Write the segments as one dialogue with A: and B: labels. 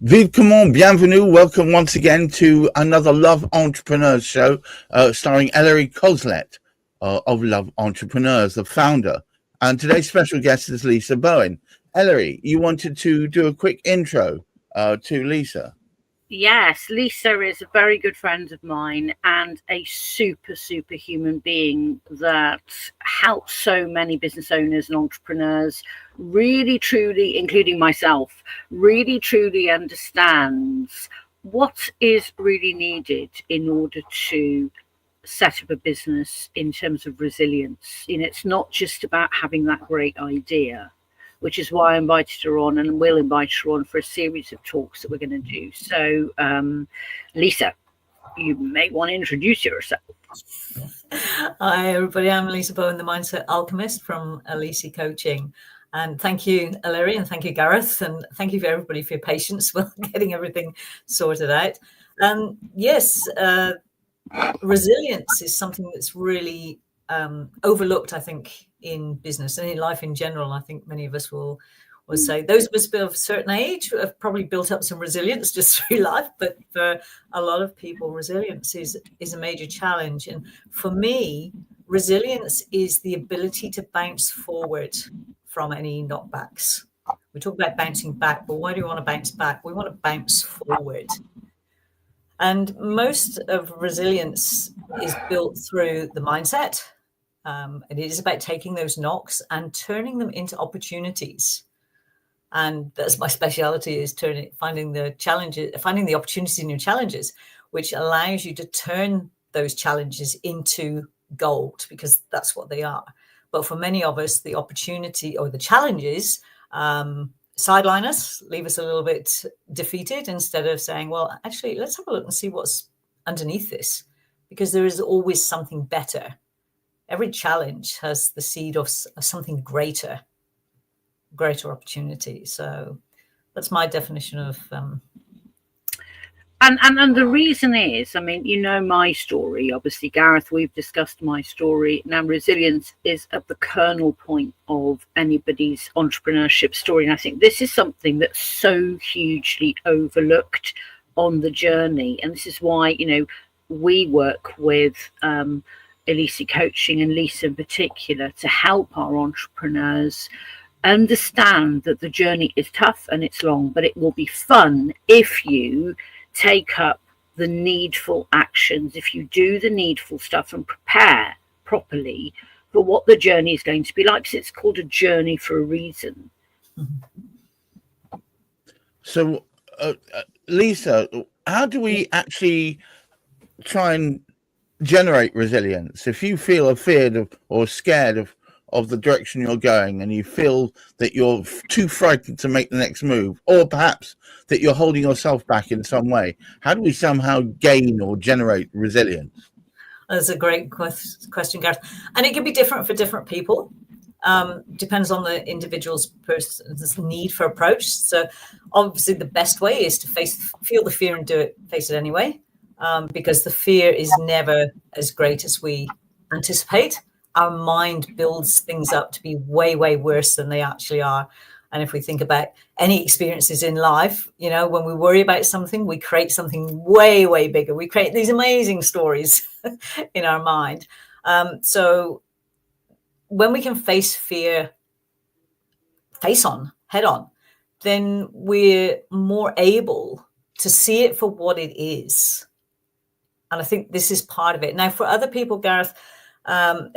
A: Vive comment, bienvenue, welcome once again to another Love Entrepreneurs show, starring Ellery Coslet of Love Entrepreneurs, the founder. And today's special guest is Lisa Bowen. Ellery, you wanted to do a quick intro to Lisa.
B: Yes, Lisa is a very good friend of mine and a super human being that helps so many business owners and entrepreneurs really truly, including myself, really truly understands what is really needed in order to set up a business in terms of resilience. It's not just about having that great idea, which is why I invited her on and will invite her on for a series of talks that we're going to do. So, Lisa, you may want to introduce yourself.
C: Hi, everybody. I'm Lisa Bowen, the Mindset Alchemist from Elisi Coaching. And thank you, Ellery, and thank you, Gareth, and thank you for everybody for your patience with getting everything sorted out. Yes, resilience is something that's really overlooked, I think, in business and in life in general. I think many of us will say those of us of a certain age have probably built up some resilience just through life, but for a lot of people, resilience is a major challenge. And for me, resilience is the ability to bounce forward from any knockbacks. We talk about bouncing back, but why do we want to bounce back? We want to bounce forward. And most of resilience is built through the mindset. It is about taking those knocks and turning them into opportunities. And that's my speciality, is finding the opportunities in your challenges, which allows you to turn those challenges into gold, because that's what they are. But for many of us, the opportunity or the challenges sideline us, leave us a little bit defeated, instead of saying, well, actually, let's have a look and see what's underneath this, because there is always something better. Every challenge has the seed of something greater opportunity. So that's my definition of
B: And the reason is, my story, obviously, Gareth, we've discussed my story. Now, resilience is at the kernel point of anybody's entrepreneurship story. And I think this is something that's so hugely overlooked on the journey. And this is why, we work with Elisi Coaching and Lisa in particular to help our entrepreneurs understand that the journey is tough and it's long, but it will be fun if you take up the needful actions, if you do the needful stuff and prepare properly for what the journey is going to be like, because it's called a journey for a reason.
A: So, Lisa, how do we actually try and generate resilience? If you feel afraid or scared of the direction you're going, and you feel that you're too frightened to make the next move, or perhaps that you're holding yourself back in some way, how do we somehow gain or generate resilience?
C: That's a great question, Gareth. And it can be different for different people. Depends on the individual's person's need for approach. So obviously the best way is to feel the fear and face it anyway, because the fear is never as great as we anticipate. Our mind builds things up to be way, way worse than they actually are. And if we think about any experiences in life, when we worry about something, we create something way, way bigger. We create these amazing stories in our mind. So when we can face fear head on, then we're more able to see it for what it is. And I think this is part of it. Now, for other people, Gareth,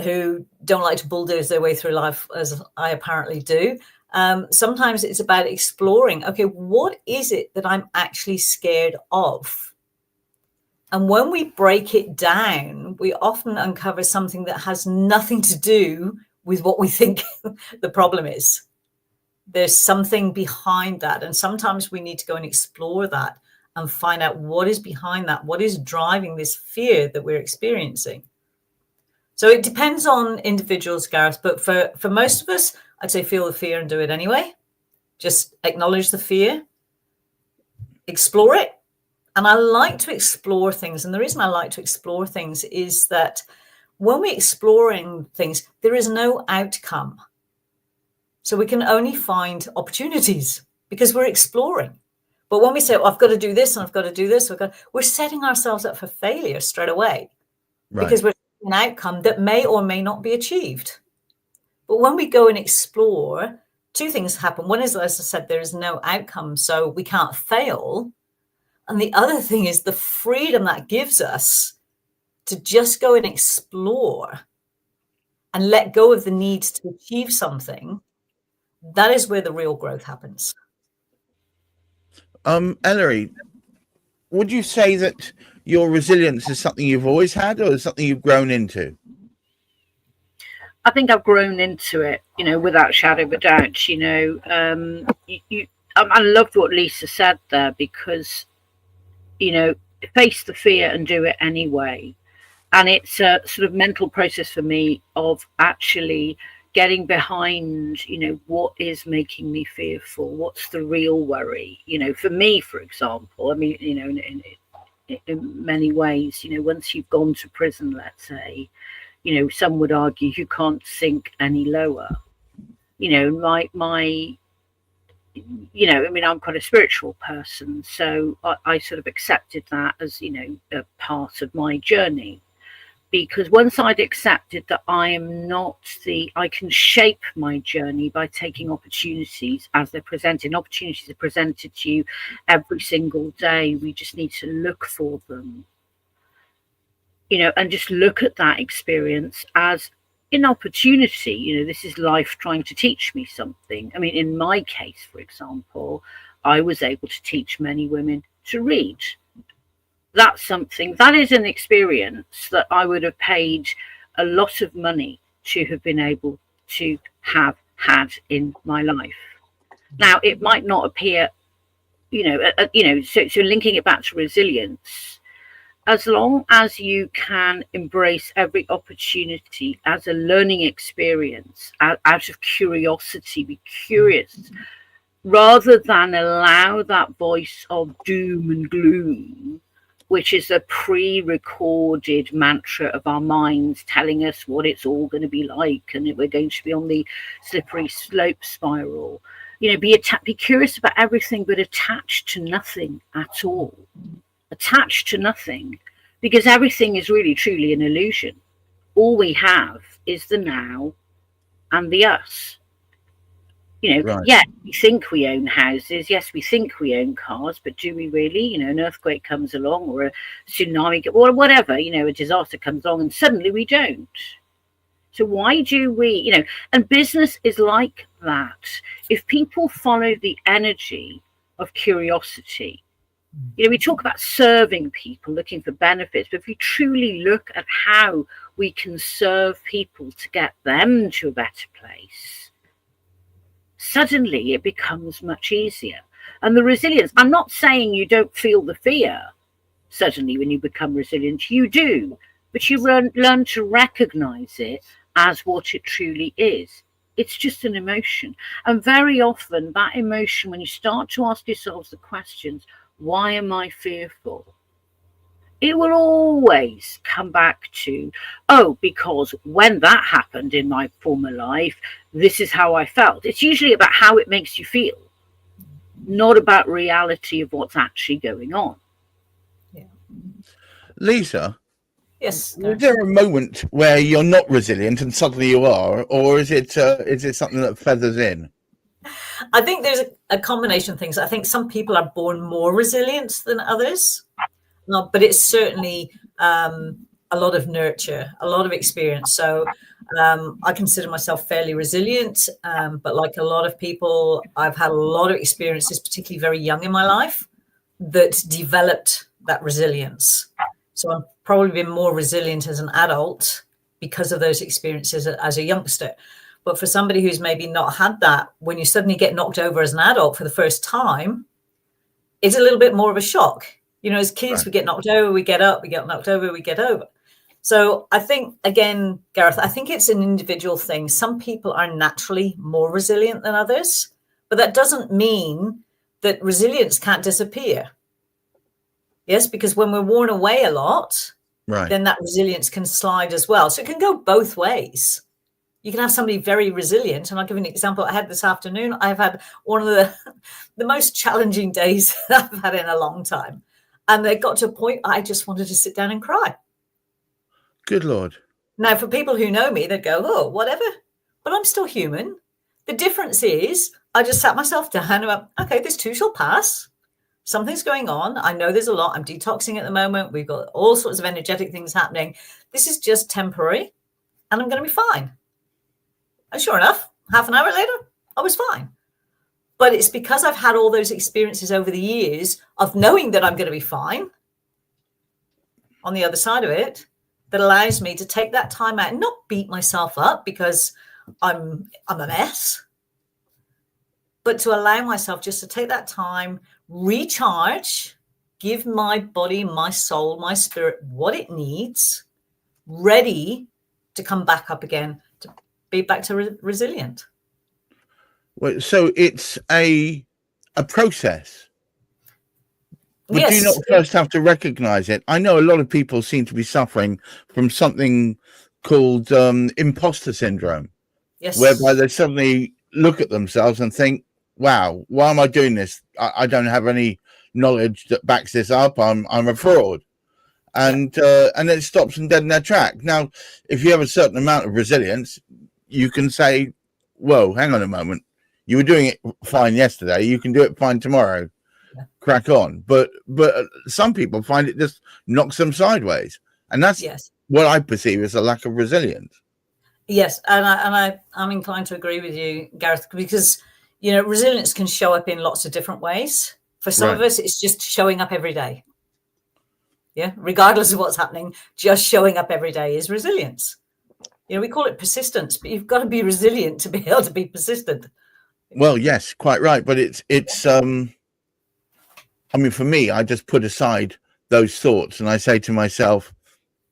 C: who don't like to bulldoze their way through life, as I apparently do, sometimes it's about exploring, okay, what is it that I'm actually scared of? And when we break it down, we often uncover something that has nothing to do with what we think the problem is. There's something behind that. And sometimes we need to go and explore that and find out what is behind that, what is driving this fear that we're experiencing. So it depends on individuals, Gareth, but for most of us, I'd say feel the fear and do it anyway. Just acknowledge the fear, explore it. And I like to explore things. And the reason I like to explore things is that when we're exploring things, there is no outcome. So we can only find opportunities because we're exploring. But when we say, I've got to do this and I've got to do this, we're setting ourselves up for failure straight away, because we're an outcome that may or may not be achieved. But when we go and explore, two things happen. One is, as I said, there is no outcome, so we can't fail. And the other thing is the freedom that gives us to just go and explore and let go of the need to achieve something. That is where the real growth happens.
A: Ellery, would you say that your resilience is something you've always had, or is something you've grown into?
B: I think I've grown into it, without a shadow of a doubt. I loved what Lisa said there, because, face the fear and do it anyway. And it's a sort of mental process for me of actually getting behind, what is making me fearful? What's the real worry? For me, for example, I mean, in many ways, once you've gone to prison, let's say, some would argue you can't sink any lower. I'm quite a spiritual person, so I sort of accepted that as, a part of my journey. Because once I'd accepted that I can shape my journey by taking opportunities as they're presented. Opportunities are presented to you every single day. We just need to look for them, and just look at that experience as an opportunity. This is life trying to teach me something. I mean, in my case, for example, I was able to teach many women to read. That's something, that is an experience that I would have paid a lot of money to have been able to have had in my life. Now, it might not appear, so linking it back to resilience, as long as you can embrace every opportunity as a learning experience, out of curiosity, be curious, rather than allow that voice of doom and gloom, which is a pre-recorded mantra of our minds telling us what it's all going to be like, and that we're going to be on the slippery slope spiral. Be curious about everything, but attached to nothing at all. Attached to nothing, because everything is really truly an illusion. All we have is the now and the us. Right. Yeah, we think we own houses. Yes, we think we own cars, but do we really? An earthquake comes along, or a tsunami, or whatever, a disaster comes along, and suddenly we don't. So why do we, and business is like that. If people follow the energy of curiosity, we talk about serving people, looking for benefits, but if we truly look at how we can serve people to get them to a better place, suddenly it becomes much easier. And the resilience, I'm not saying you don't feel the fear suddenly when you become resilient, you do, but you learn to recognize it as what it truly is. It's just an emotion. And very often that emotion, when you start to ask yourselves the questions, why am I fearful? It will always come back to, because when that happened in my former life, this is how I felt. It's usually about how it makes you feel, not about reality of what's actually going on.
C: Yeah.
A: Lisa?
C: Yes.
A: Is there a moment where you're not resilient and suddenly you are, or is it something that feathers in?
C: I think there's a combination of things. I think some people are born more resilient than others. No, but it's certainly a lot of nurture, a lot of experience. So I consider myself fairly resilient, but like a lot of people, I've had a lot of experiences, particularly very young in my life, that developed that resilience. So I've probably been more resilient as an adult because of those experiences as a youngster. But for somebody who's maybe not had that, when you suddenly get knocked over as an adult for the first time, it's a little bit more of a shock. As kids, right. We get knocked over, we get up, we get knocked over, we get over. So I think, again, Gareth, I think it's an individual thing. Some people are naturally more resilient than others, but that doesn't mean that resilience can't disappear. Yes, because when we're worn away a lot, right, then that resilience can slide as well. So it can go both ways. You can have somebody very resilient. And I'll give you an example. I had this afternoon, I've had one of the most challenging days that I've had in a long time. And they got to a point I just wanted to sit down and cry.
A: Good Lord.
C: Now, for people who know me, they'd go, oh, whatever. But I'm still human. The difference is I just sat myself down and went, okay, this too shall pass. Something's going on. I know there's a lot. I'm detoxing at the moment. We've got all sorts of energetic things happening. This is just temporary and I'm going to be fine. And sure enough, half an hour later, I was fine. But it's because I've had all those experiences over the years of knowing that I'm going to be fine on the other side of it, that allows me to take that time out and not beat myself up because I'm a mess, but to allow myself just to take that time, recharge, give my body, my soul, my spirit what it needs, ready to come back up again, to be back to resilient.
A: Well, so it's a process. But
C: Yes.
A: do you not first have to recognize it? I know a lot of people seem to be suffering from something called imposter syndrome.
C: Yes.
A: Whereby they suddenly look at themselves and think, wow, why am I doing this? I don't have any knowledge that backs this up. I'm a fraud. And it stops them dead in their track. Now, if you have a certain amount of resilience, you can say, whoa, hang on a moment. You were doing it fine yesterday. You can do it fine tomorrow. Yeah. Crack on. But some people find it just knocks them sideways. And that's what I perceive as a lack of resilience.
C: Yes, and I'm inclined to agree with you, Gareth, because, you know, resilience can show up in lots of different ways. For some of us, it's just showing up every day. Yeah, regardless of what's happening, just showing up every day is resilience. You know, we call it persistence, but you've got to be resilient to be able to be persistent.
A: Well, yes, quite right. But it's I mean, for me, I just put aside those thoughts and I say to myself,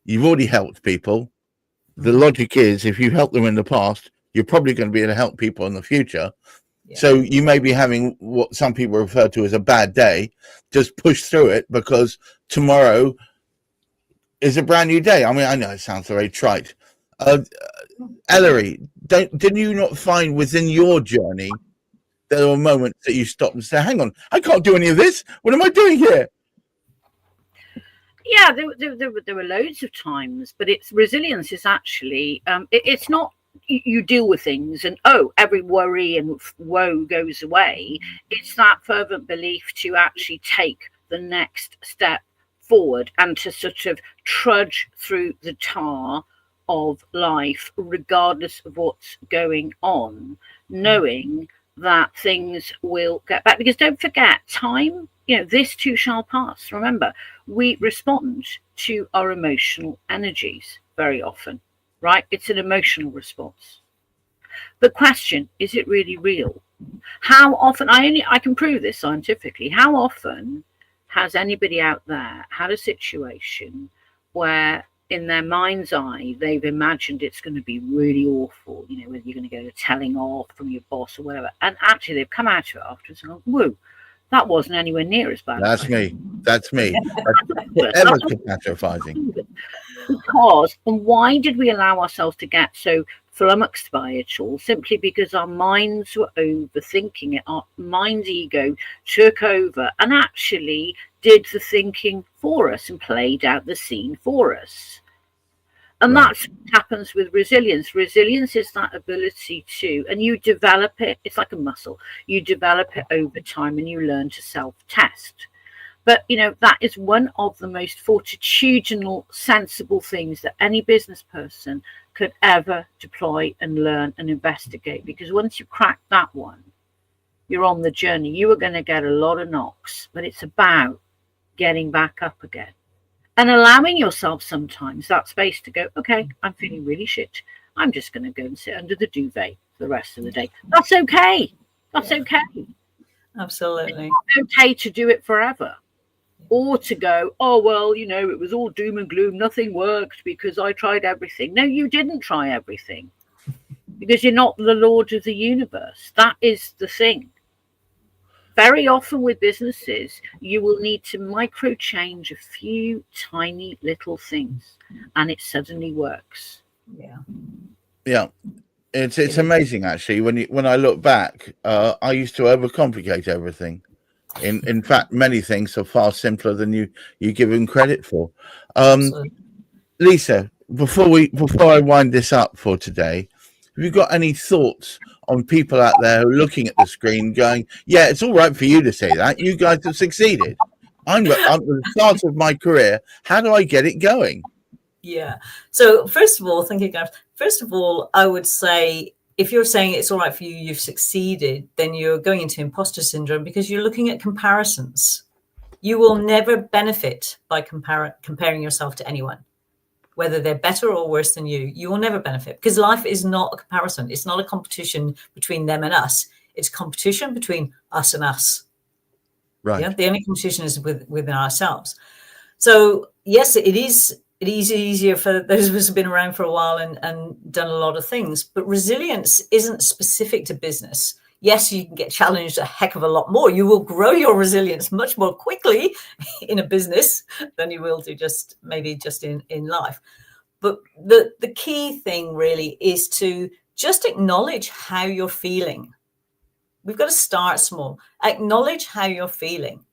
A: you've already helped people. The logic is if you helped them in the past, you're probably going to be able to help people in the future. Yeah. So you may be having what some people refer to as a bad day. Just push through it because tomorrow is a brand new day. I mean, I know it sounds very trite. Ellery, did you not find within your journey there were moments that you stopped and said, hang on, I can't do any of this. What am I doing here?
B: Yeah, there were loads of times, but resilience is actually, it's not you deal with things and, every worry and woe goes away. It's that fervent belief to actually take the next step forward and to sort of trudge through the tar of life, regardless of what's going on, knowing that things will get back. Because don't forget, time, you know, this too shall pass. Remember, we respond to our emotional energies very often, right? It's an emotional response. The question, is it really real? How often, I can prove this scientifically, how often has anybody out there had a situation where in their mind's eye, they've imagined it's going to be really awful, you know, whether you're going to get a telling off from your boss or whatever. And actually they've come out of it afterwards and gone, whoa, that wasn't anywhere near as bad.
A: That's me. That's forever catastrophizing.
B: Because, and why did we allow ourselves to get so flummoxed by it all? Simply because our minds were overthinking it. Our mind's ego took over and actually did the thinking for us and played out the scene for us. And that's what happens with resilience. Resilience is that ability to, and you develop it, it's like a muscle. You develop it over time and you learn to self-test. But, you know, that is one of the most fortitudinal, sensible things that any business person could ever deploy and learn and investigate. Because once you crack that one, you're on the journey. You are going to get a lot of knocks, but it's about getting back up again. And allowing yourself sometimes that space to go, okay, I'm feeling really shit. I'm just going to go and sit under the duvet for the rest of the day. That's okay. That's okay.
C: Absolutely.
B: It's not okay to do it forever. Or to go, oh, well, you know, it was all doom and gloom. Nothing worked because I tried everything. No, you didn't try everything because you're not the Lord of the universe. That is the thing. Very often with businesses, you will need to micro change a few tiny little things and it suddenly works.
C: Yeah.
A: Yeah. It's amazing actually. When I look back, I used to overcomplicate everything. In fact, many things are far simpler than you give them credit for. Lisa, before I wind this up for today, have you got any thoughts on people out there who are looking at the screen going, yeah, it's all right for you to say that. You guys have succeeded. I'm at the start of my career. How do I get it going?
C: Yeah. So first of all, thank you, Gareth. First of all, I would say if you're saying it's all right for you, you've succeeded, then you're going into imposter syndrome because you're looking at comparisons. You will never benefit by comparing yourself to anyone, whether they're better or worse than you. You will never benefit because life is not a comparison. It's not a competition between them and us. It's competition between us and us.
A: Right.
C: Yeah. The only competition is within ourselves. So yes, it is easier for those of us who've been around for a while and done a lot of things, but resilience isn't specific to business. Yes, you can get challenged a heck of a lot more. You will grow your resilience much more quickly in a business than you will do just in life. But the key thing really is to just acknowledge how you're feeling. We've got to start small. Acknowledge how you're feeling.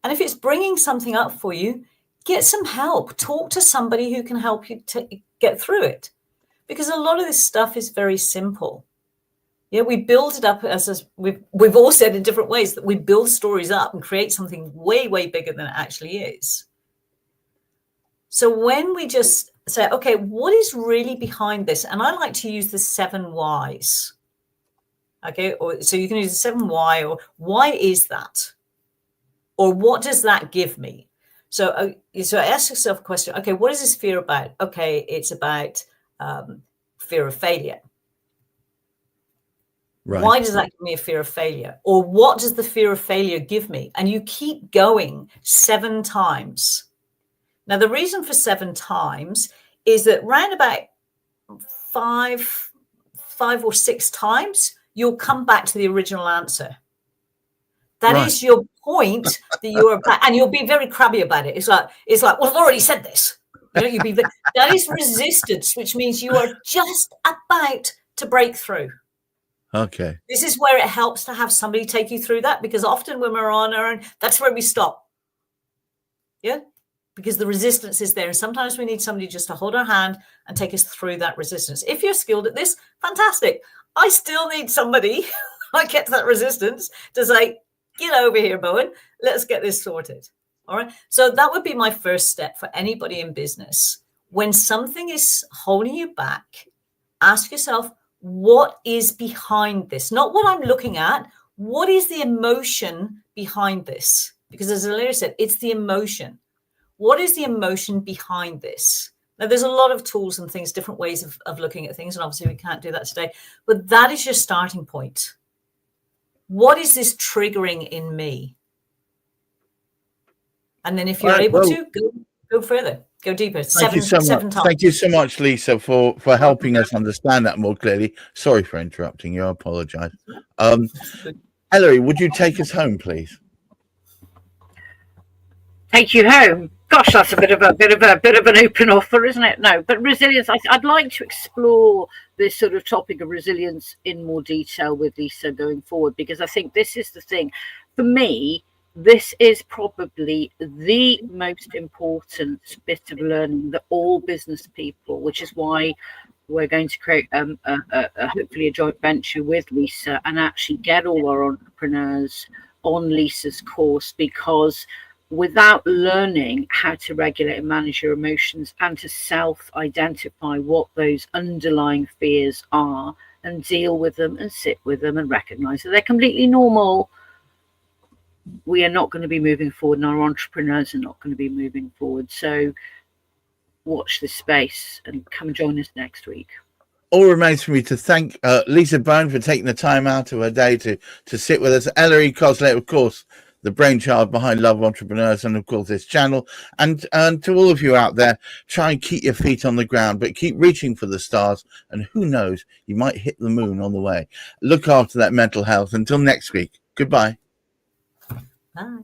C: And if it's bringing something up for you, get some help. Talk to somebody who can help you to get through it. Because a lot of this stuff is very simple. Yeah, we build it up as we've all said in different ways, that we build stories up and create something way, way bigger than it actually is. So when we just say, okay, what is really behind this? And I like to use the 7 whys. Okay, so you can use the 7 why, or why is that? Or what does that give me? So ask yourself a question. Okay, what is this fear about? Okay, it's about fear of failure. Right. Why does that give me a fear of failure? Or what does the fear of failure give me? And you keep going 7 times. Now, the reason for 7 times is that round about 5 or 6 times, you'll come back to the original answer. That is your point that you're about, and you'll be very crabby about it. It's like, well, I've already said this. You know, that is resistance, which means you are just about to break through.
A: Okay.
C: This is where it helps to have somebody take you through that, because often when we're on our own, that's where we stop. Yeah. Because the resistance is there. And sometimes we need somebody just to hold our hand and take us through that resistance. If you're skilled at this, fantastic. I still need somebody I get that resistance to say, get over here, Bowen. Let's get this sorted. All right. So that would be my first step for anybody in business. When something is holding you back, ask yourself, what is behind this? Not what I'm looking at. What is the emotion behind this? Because as Alara said, it's the emotion. What is the emotion behind this? Now, there's a lot of tools and things, different ways of looking at things. And obviously we can't do that today. But that is your starting point. What is this triggering in me? And then if you're able to, go further, go deeper.
A: Thank you so much.
C: 7 times.
A: Thank you so much, Lisa, for helping us understand that more clearly. Sorry for interrupting you. I apologize. Ellery, would you take us home, please?
B: Take you home? Gosh, that's a bit of an open offer, isn't it? No, but resilience. I'd like to explore this sort of topic of resilience in more detail with Lisa going forward, because I think this is the thing. For me, this is probably the most important bit of learning that all business people, which is why we're going to create hopefully a joint venture with Lisa and actually get all our entrepreneurs on Lisa's course, because without learning how to regulate and manage your emotions and to self-identify what those underlying fears are and deal with them and sit with them and recognize that they're completely normal, we are not going to be moving forward, and our entrepreneurs are not going to be moving forward. So watch this space and come join us next week.
A: All remains for me to thank Lisa Bowen for taking the time out of her day to sit with us. Ellery Coslett, of course, the brainchild behind Love Entrepreneurs, and of course this channel. And to all of you out there, try and keep your feet on the ground, but keep reaching for the stars. And who knows, you might hit the moon on the way. Look after that mental health. Until next week, goodbye.
C: Bye.